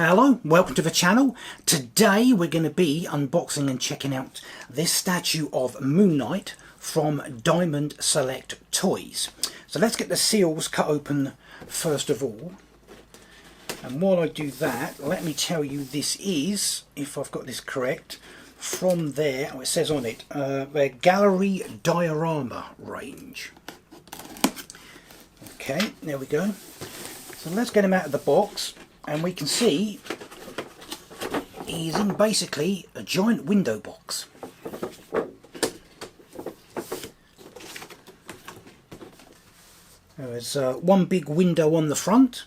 Hello, welcome to the channel. Today we're going to be unboxing and checking out this statue of Moon Knight from Diamond Select Toys. So let's get the seals cut open first of all. And while I do that, let me tell you this is, if I've got this correct, from there, it says on it, their Gallery Diorama range. Okay, there we go. So let's get him out of the box. And we can see he's in basically a giant window box. There's one big window on the front,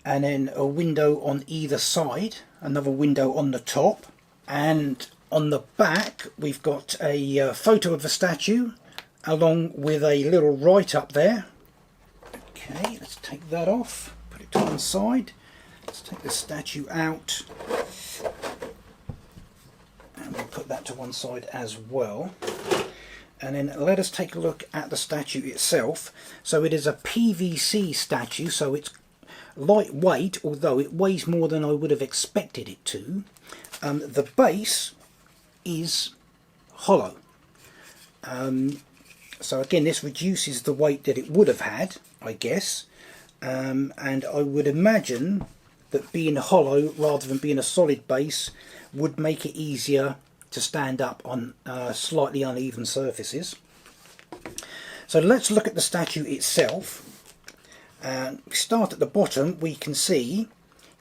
and then a window on either side, another window on the top, and on the back we've got a photo of the statue along with a little write-up there. Okay, let's take that off, put it to one side. Let's take the statue out and we'll put that to one side as well. And then let us take a look at the statue itself. So it is a PVC statue, so it's lightweight, although it weighs more than I would have expected it to. The base is hollow. So again, this reduces the weight that it would have had, I guess. And I would imagine that being hollow rather than being a solid base would make it easier to stand up on slightly uneven surfaces. So let's look at the statue itself. We start at the bottom. We can see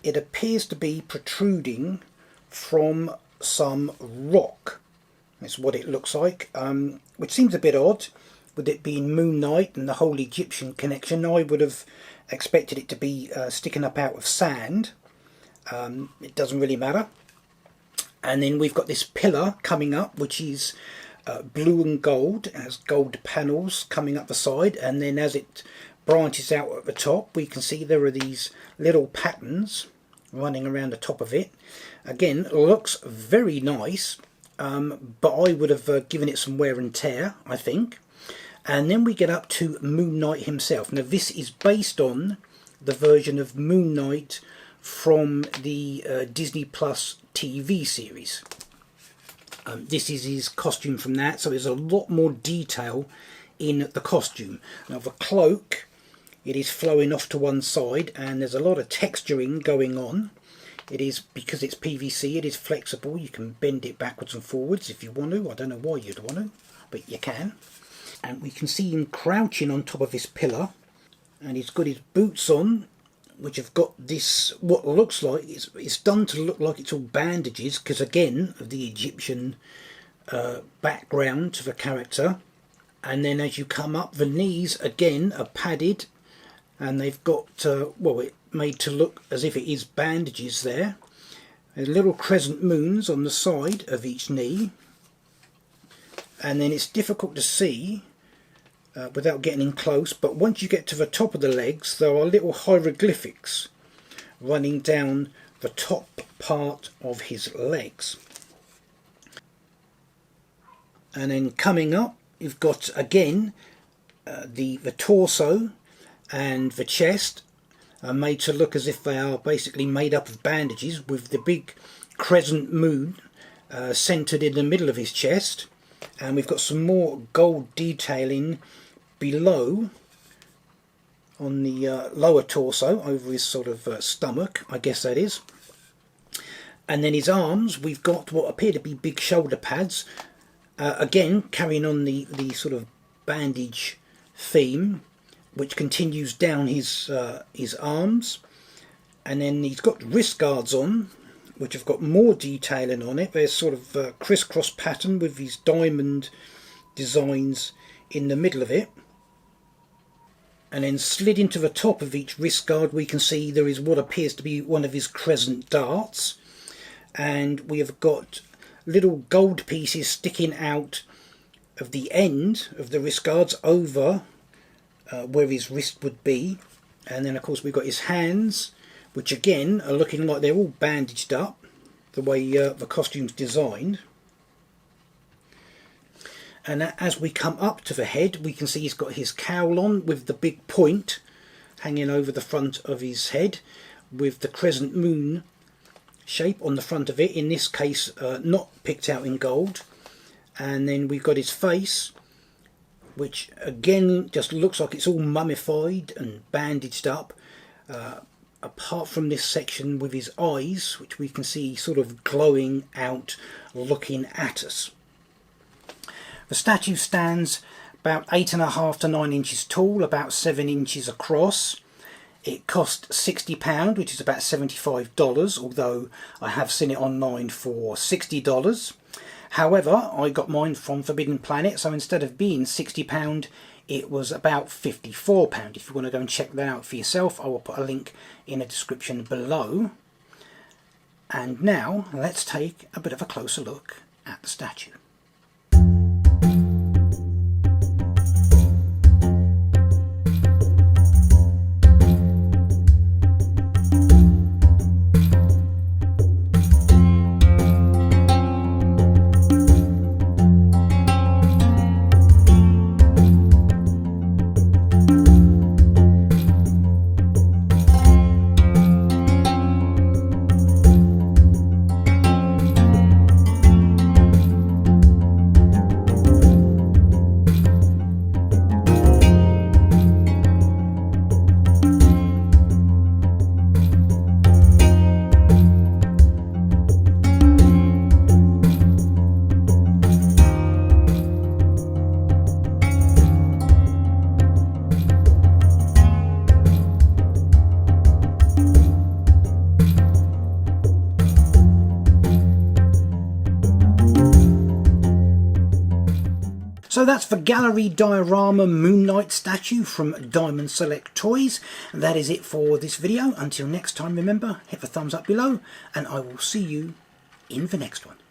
it appears to be protruding from some rock. That's what it looks like, which seems a bit odd with it being Moon Knight and the whole Egyptian connection. I would have expected it to be sticking up out of sand. It doesn't really matter. And then we've got this pillar coming up, which is blue and gold. It has gold panels coming up the side, and then as it branches out at the top, we can see there are these little patterns running around the top of it. Again, looks very nice, but I would have given it some wear and tear, I think. And then we get up to Moon Knight himself. Now this is based on the version of Moon Knight from the Disney Plus TV series. This is his costume from that, so there's a lot more detail in the costume. Now the cloak, it is flowing off to one side, and there's a lot of texturing going on. It is, because it's PVC, it is flexible. You can bend it backwards and forwards if you want to. I don't know why you'd want to, but you can. And we can see him crouching on top of this pillar, and he's got his boots on, which have got this, what looks like, it's done to look like it's all bandages, because again, of the Egyptian background to the character. And then as you come up, the knees again are padded, and they've got, well, it made to look as if it is bandages there. There's little crescent moons on the side of each knee. And then it's difficult to see without getting in close, but once you get to the top of the legs, there are little hieroglyphics running down the top part of his legs. And then coming up, you've got again the torso and the chest are made to look as if they are basically made up of bandages, with the big crescent moon centered in the middle of his chest. And we've got some more gold detailing below on the lower torso, over his sort of stomach, I guess that is. And then his arms, we've got what appear to be big shoulder pads, again carrying on the sort of bandage theme, which continues down his arms. And then he's got wrist guards on, which have got more detailing on it. There's sort of crisscross pattern with these diamond designs in the middle of it. And then slid into the top of each wrist guard, we can see there is what appears to be one of his crescent darts. And we have got little gold pieces sticking out of the end of the wrist guards over where his wrist would be. And then of course we've got his hands, which again are looking like they're all bandaged up, the way the costume's designed. And as we come up to the head, we can see he's got his cowl on with the big point hanging over the front of his head, with the crescent moon shape on the front of it, in this case not picked out in gold. And then we've got his face, which again just looks like it's all mummified and bandaged up, apart from this section with his eyes, which we can see sort of glowing out looking at us. The statue stands about 8.5 to 9 inches tall, about 7 inches across. It cost £60, which is about $75, although I have seen it online for $60. However, I got mine from Forbidden Planet, so instead of being £60, it was about £54. If you want to go and check that out for yourself, I will put a link in the description below. And now, let's take a bit of a closer look at the statue. So that's the Gallery Diorama Moonlight statue from Diamond Select Toys. And that is it for this video. Until next time, remember, hit the thumbs up below, and I will see you in the next one.